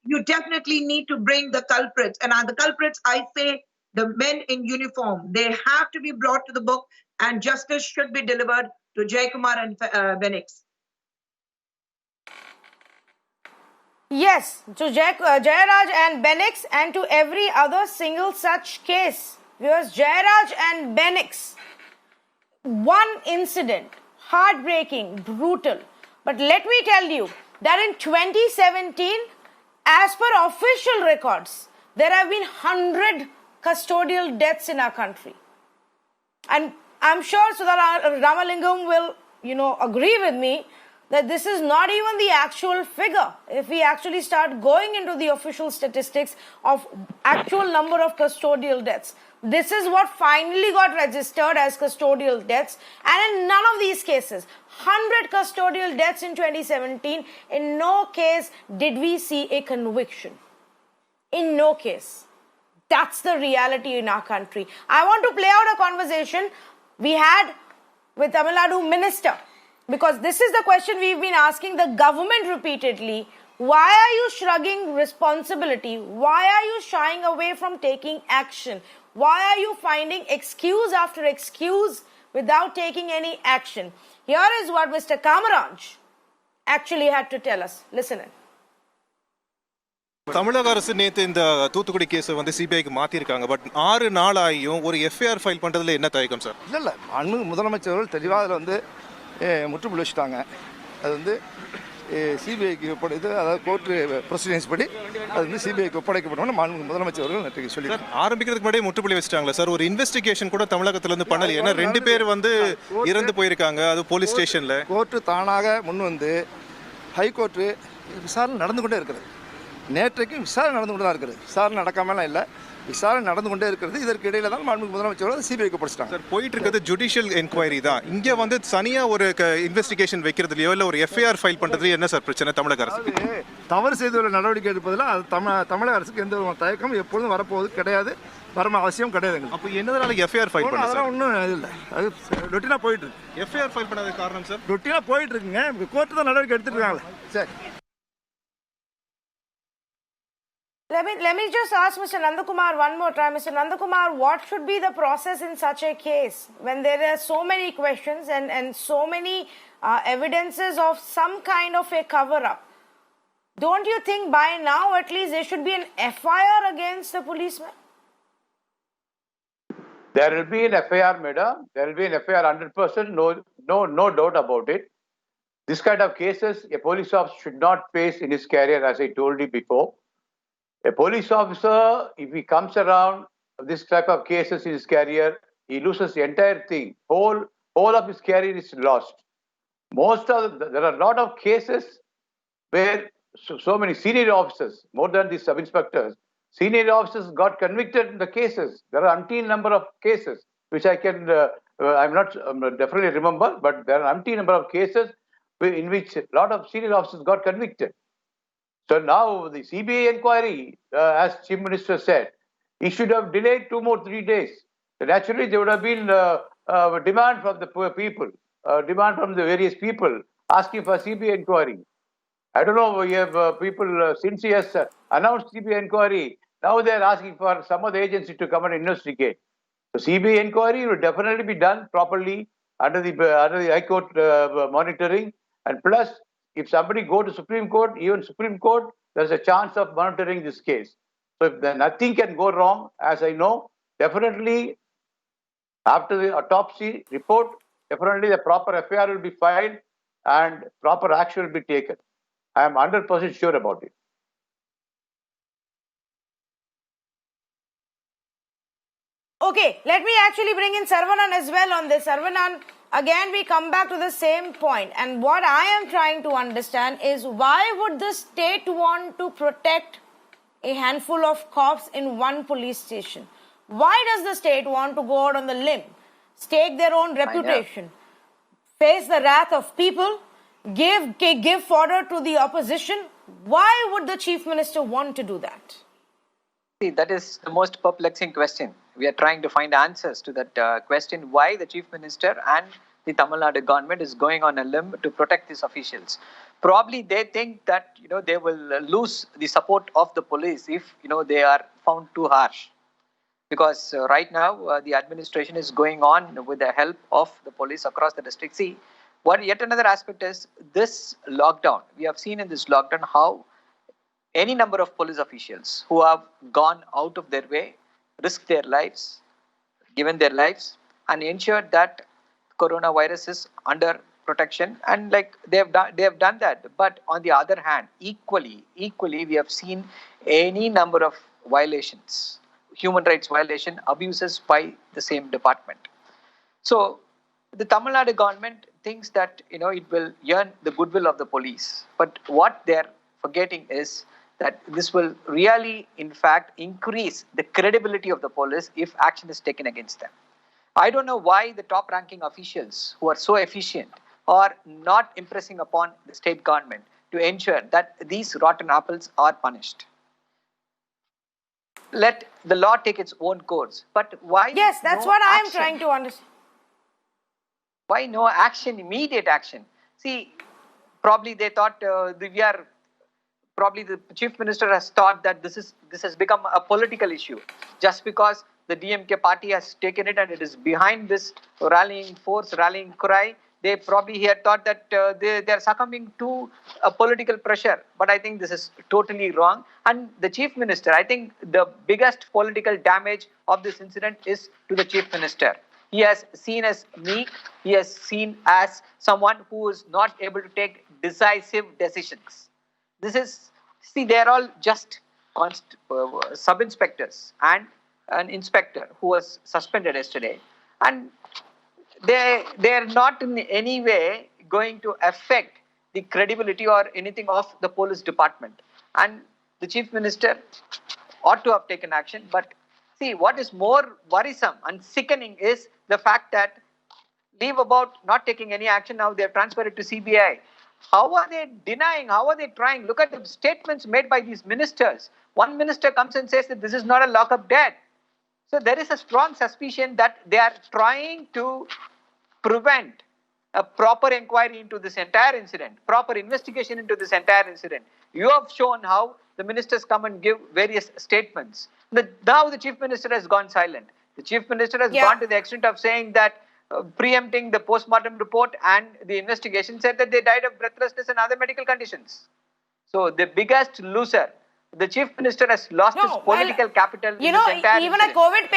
You definitely need to bring the culprits. And the culprits, I say, the men in uniform, they have to be brought to the book, and justice should be delivered to Jaykumar and Benicks. Yes, to Jayaraj and Benicks and to every other single such case. Viewers, Jayaraj and Benicks, one incident, heartbreaking, brutal. But let me tell you that in 2017, as per official records, there have been 100 custodial deaths in our country. And I'm sure Sudha Ramalingam will, agree with me that this is not even the actual figure. If we actually start going into the official statistics of actual number of custodial deaths, this is what finally got registered as custodial deaths. And in none of these cases, 100 custodial deaths in 2017, in no case did we see a conviction. In no case. That's the reality in our country. I want to play out a conversation we had with Tamil Nadu Minister, because this is the question we've been asking the government repeatedly. Why are you shrugging responsibility? Why are you shying away from taking action? Why are you finding excuse after excuse without taking any action? Here is what Mr. Kamaraj actually had to tell us. Listen in. தமிழக அரசு நேற்று இந்த தூத்துக்குடி கேஸை வந்து சிபிஐக்கு மாற்றிருக்காங்க. But 6 நாள் ஆகியும் ஒரு எஃப்ஐஆர் ஃபைல் பண்ணுறதுல என்ன தயக்கம் சார்? இல்லை மாண்புமிகு முதலமைச்சர்கள் தெளிவாக அதில் வந்து முற்றுப்புள்ளி வச்சுட்டாங்க. அது வந்து சிபிஐக்கு ஒப்படைத்து, அதாவது கோர்ட்டு ப்ரொசீடிங்ஸ் படி அது வந்து சிபிஐக்கு ஒப்படைக்கப்பட்டோம்னு மாண்புமிகு முதலமைச்சர்கள் நேற்று சொல்லி ஆரம்பிக்கிறதுக்கு முன்னாடியே முற்றுப்புள்ளி வச்சுட்டாங்களா சார்? ஒரு இன்வெஸ்டிகேஷன் கூட தமிழகத்திலேருந்து பண்ணல. ஏன்னா 2 பேர் வந்து இறந்து போயிருக்காங்க, அது போலீஸ் ஸ்டேஷனில். கோர்ட்டு தானாக முன் வந்து ஹைகோர்ட்டு விசாரணை நடந்து கொண்டே இருக்கிறது. நேற்றைக்கும் விசாரணை நடந்து கொண்டு தான் இருக்குது. விசாரணை நடக்காமலாம் இல்லை, விசாரணை நடந்து கொண்டே இருக்கிறது. இதற்கு இடையில தான் மாண்புமிகு முதலமைச்சர் சிபிஐக்கு படிச்சிட்டாங்க. சார், போயிட்டு இருக்கிறது ஜுடிஷியல் என்கொயரி தான். இங்கே வந்து தனியாக ஒரு இன்வெஸ்டிகேஷன் வைக்கிறதுலையோ இல்லை ஒரு எஃப்ஐஆர் ஃபைல் பண்ணுறதுலையோ என்ன சார் பிரச்சனை தமிழக அரசு? தவறு செய்துள்ள நடவடிக்கை எடுப்பதில் அது தமிழக அரசுக்கு எந்த ஒரு தயக்கம் எப்பொழுதும் வரப்போவது கிடையாது, வர அவசியம் கிடையாது. அப்போ என்னதுனால எஃப்ஐஆர் ஃபைல் பண்ண? அதெல்லாம் ஒன்றும் இல்லை, அது ரொட்டீனாக போயிட்டு இருக்கு. எஃப்ஐஆர் ஃபைல் பண்ணாத காரணம் சார்? ரொட்டீனாக போயிட்டு இருக்குங்க, கோர்ட்டு தான் நடவடிக்கை எடுத்துட்டு இருக்காங்களே. சரி, Let me just ask Mr. Nandakumar one more time. Mr. Nandakumar, what should be the process in such a case when there are so many questions and so many evidences of some kind of a cover-up? Don't you think by now at least there should be an FIR against the policeman? There will be an FIR, madam. There will be an FIR 100%. No doubt about it. This kind of cases, a police officer should not face in his career, as I told you before. A police officer, if he comes around this type of cases in his career, he loses the entire thing. Whole of his career is lost. There are a lot of cases where so many senior officers, more than the sub-inspectors, senior officers got convicted in the cases. There are umpteen number of cases, which I can, I'm not definitely remember, but there are umpteen number of cases in which a lot of senior officers got convicted. So now the CBI inquiry, as Chief Minister said, He should have delayed 2 more 3 days. Naturally, there would have been demand from the poor people, demand from the various people asking for CBI inquiry. I don't know, we have people, since he has announced CBI inquiry, now they are asking for some other agency to come and investigate. So CBI inquiry will definitely be done properly under the High Court monitoring. And plus, if somebody go to Supreme Court, even Supreme Court, there's a chance of monitoring this case. So if nothing can go wrong, as I know, definitely after the autopsy report, definitely the proper FIR will be filed and proper action will be taken. I am 100% sure about it. Okay, let me actually bring in Saravanan as well on this. Saravanan, again we come back to the same point, and what I am trying to understand is why would the state want to protect a handful of cops in one police station? Why does the state want to go out on the limb, stake their own reputation, face the wrath of people, give fodder to the opposition? Why would the Chief Minister want to do that? See, that is the most perplexing question. We are trying to find answers to that question, why the Chief Minister and the Tamil Nadu government is going on a limb to protect these officials. Probably they think that they will lose the support of the police if they are found too harsh. Because right now the administration is going on with the help of the police across the district. See, what yet another aspect is this lockdown. We have seen in this lockdown how any number of police officials who have gone out of their way, risked their lives, given their lives, and ensured that coronavirus is under protection, and they have done that. But on the other hand, equally, we have seen any number of violations, human rights violation, abuses by the same department. So the Tamil Nadu government thinks that it will earn the goodwill of the police, but what they're forgetting is that this will really, in fact, increase the credibility of the police if action is taken against them. I don't know why the top-ranking officials who are so efficient are not impressing upon the state government to ensure that these rotten apples are punished. Let the law take its own course. But why? Yes, that's what I am trying to understand. Why no action, immediate action? See, probably they thought probably the Chief Minister has thought that this has become a political issue just because the DMK party has taken it and it is behind this rallying force, rallying cry. They probably had thought that they are succumbing to a political pressure. But I think this is totally wrong. And the Chief Minister, I think the biggest political damage of this incident is to the Chief Minister. He has seen as meek. He has seen as someone who is not able to take decisive decisions. They are all just sub-inspectors and an inspector who was suspended yesterday. And they are not in any way going to affect the credibility or anything of the police department. And the Chief Minister ought to have taken action. But see, what is more worrisome and sickening is the fact that leave about not taking any action, now they have transferred it to CBI. How are they denying? How are they trying? Look at the statements made by these ministers. One minister comes and says that this is not a lock-up death. So there is a strong suspicion that they are trying to prevent a proper inquiry into this entire incident, proper investigation into this entire incident. You have shown how the ministers come and give various statements. Now the Chief Minister has gone silent. The Chief Minister has gone to the extent of saying that preempting the post-mortem report and the investigation said that they died of breathlessness and other medical conditions. So the biggest loser, the Chief Minister has lost his political capital. Even a COVID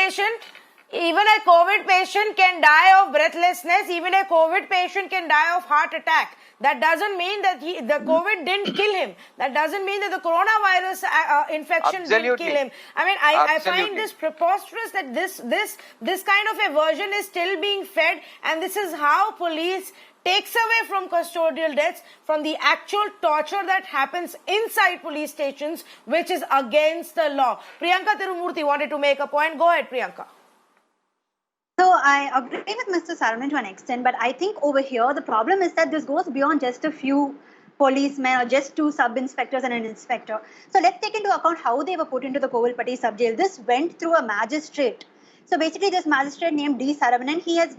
patient can die of breathlessness. Even a COVID patient can die of heart attack. That doesn't mean that the COVID didn't kill him. That doesn't mean that the coronavirus infection didn't kill him. I mean, I find this preposterous that this kind of a version is still being fed, and this is how police takes away from custodial deaths, from the actual torture that happens inside police stations, which is against the law. Priyanka Thirumurthy wanted to make a point. Go ahead, Priyanka. So I agree with Mr. Saravanan to an extent, but I think over here the problem is that this goes beyond just a few policemen or just 2 sub-inspectors and an inspector. So let's take into account how they were put into the Kovilpatti sub-jail. This went through a magistrate. So basically this magistrate named D. Saravanan, he's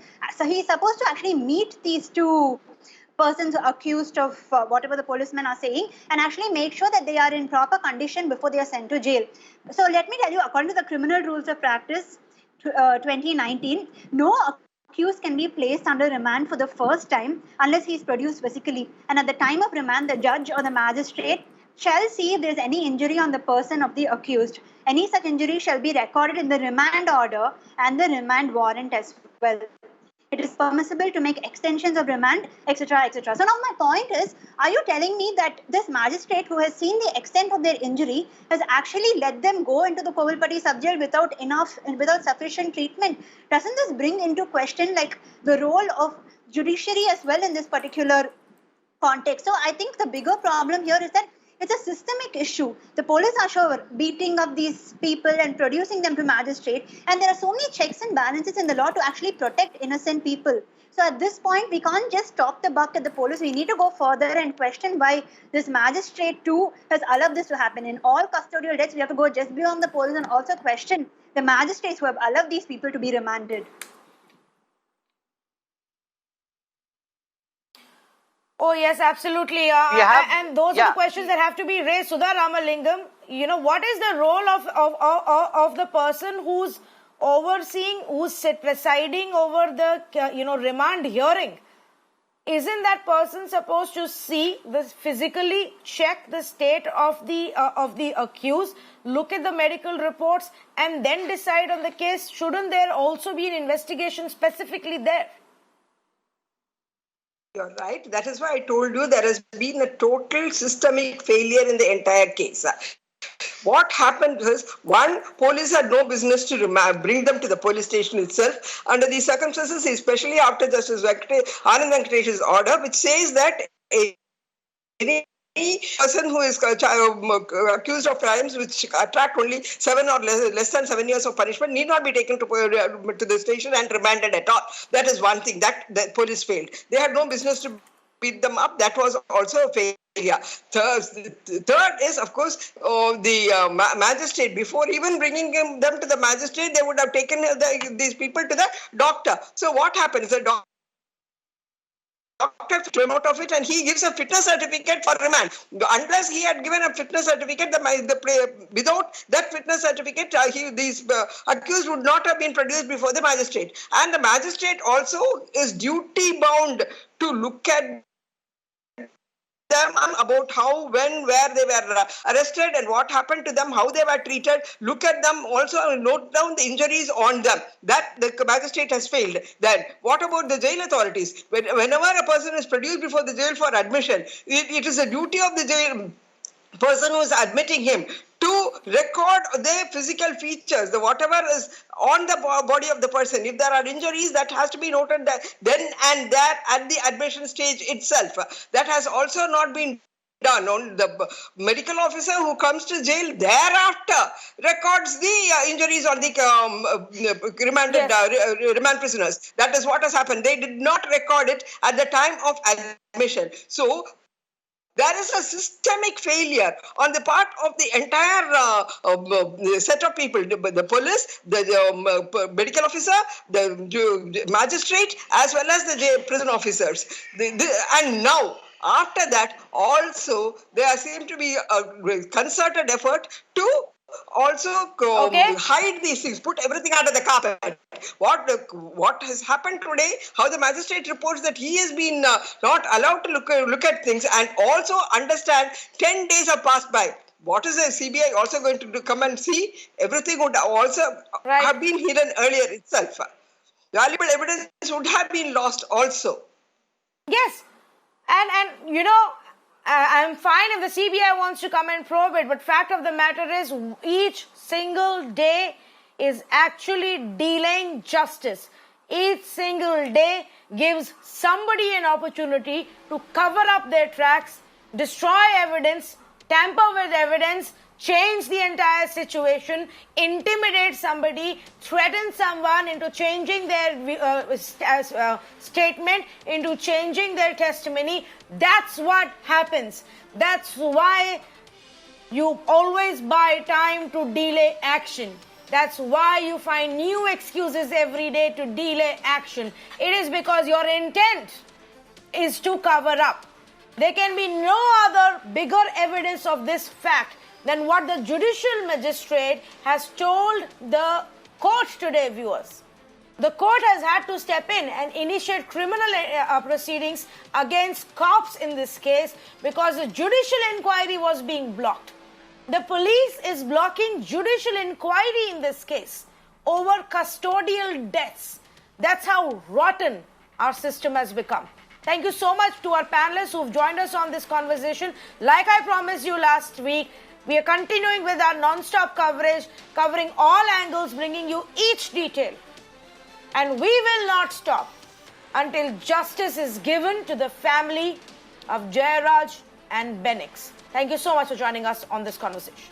supposed to actually meet these 2 persons accused of whatever the policemen are saying and actually make sure that they are in proper condition before they are sent to jail. So let me tell you, according to the Criminal Rules of Practice 2019, no accused can be placed under remand for the first time unless he is produced physically. And at the time of remand, the judge or the magistrate shall see if there is any injury on the person of the accused. Any such injury shall be recorded in the remand order and the remand warrant as well. It is permissible to make extensions of remand, etc., etc. So now my point is, are you telling me that this magistrate who has seen the extent of their injury has actually let them go into the Kovilpatti sub-jail without sufficient treatment? Doesn't this bring into question like the role of judiciary as well in this particular context? So I think the bigger problem here is that it's a systemic issue. The police are sure beating up these people and producing them to magistrate, and there are so many checks and balances in the law to actually protect innocent people. So at this point, we can't just stop the buck at the police. We need to go further and question why this magistrate too has allowed this to happen. In all custodial deaths, we have to go just beyond the police and also question the magistrates who have allowed these people to be remanded. Oh, yes, absolutely. And those are the questions that have to be raised. Sudha Ramalingam, what is the role of the person who's overseeing, who's presiding over the, remand hearing? Isn't that person supposed to physically check the state of the accused, look at the medical reports, and then decide on the case? Shouldn't there also be an investigation specifically there? You're right. That is why I told you there has been a total systemic failure in the entire case. What happened is, one, police had no business to bring them to the police station itself under these circumstances, especially after Justice Anand Venkatesh's order, which says that any person who is accused of crimes which attract only 7 or less than 7 years of punishment need not be taken to the station and remanded at all. That is one thing that the police failed. They had no business to beat them up. That was also a failure. Third is, of course, the magistrate. Before even bringing them to the magistrate, they would have taken these people to the doctor. So what happens? The doctor came out of it and he gives a fitness certificate for remand. Unless he had given a fitness certificate, without that fitness certificate, these accused would not have been produced before the magistrate. And the magistrate also is duty bound to look at them about how, when, where they were arrested and what happened to them, how they were treated. Look at them, also note down the injuries on them. That the magistrate has failed. Then what about the jail authorities? Whenever a person is produced before the jail for admission, it is a duty of the jail person who is admitting him to record the physical features, whatever is on the body of the person. If there are injuries, that has to be noted then and there at the admission stage itself. That has also not been done. On the medical officer who comes to jail thereafter records the injuries on the remand prisoners. That is what has happened. They did not record it at the time of admission. So there is a systemic failure on the part of the entire set of people, the police, the medical officer, the magistrate, as well as the prison officers. And now, after that, also, there seems to be a concerted effort to also hide these things, put everything under the carpet. What has happened today, how the magistrate reports that he has been not allowed to look at things, and also understand 10 days have passed by. What is the CBI also going to come and see? Everything would also have been hidden earlier itself. Valuable evidence would have been lost also. Yes. And I'm fine if the CBI wants to come and probe it, but fact of the matter is each single day is actually delaying justice. Each single day gives somebody an opportunity to cover up their tracks, destroy evidence, tamper with evidence, change the entire situation, intimidate somebody, threaten someone into changing their statement, into changing their testimony. That's what happens. That's why you always buy time to delay action. That's why you find new excuses every day to delay action. It is because your intent is to cover up. There can be no other bigger evidence of this fact than what the judicial magistrate has told the court today, viewers. The court has had to step in and initiate criminal proceedings against cops in this case because the judicial inquiry was being blocked. The police is blocking judicial inquiry in this case over custodial deaths. That's how rotten our system has become. Thank you so much to our panelists who've joined us on this conversation. Like I promised you last week, we are continuing with our non-stop coverage, covering all angles, bringing you each detail. And we will not stop until justice is given to the family of Jayaraj and Benicks. Thank you so much for joining us on this conversation.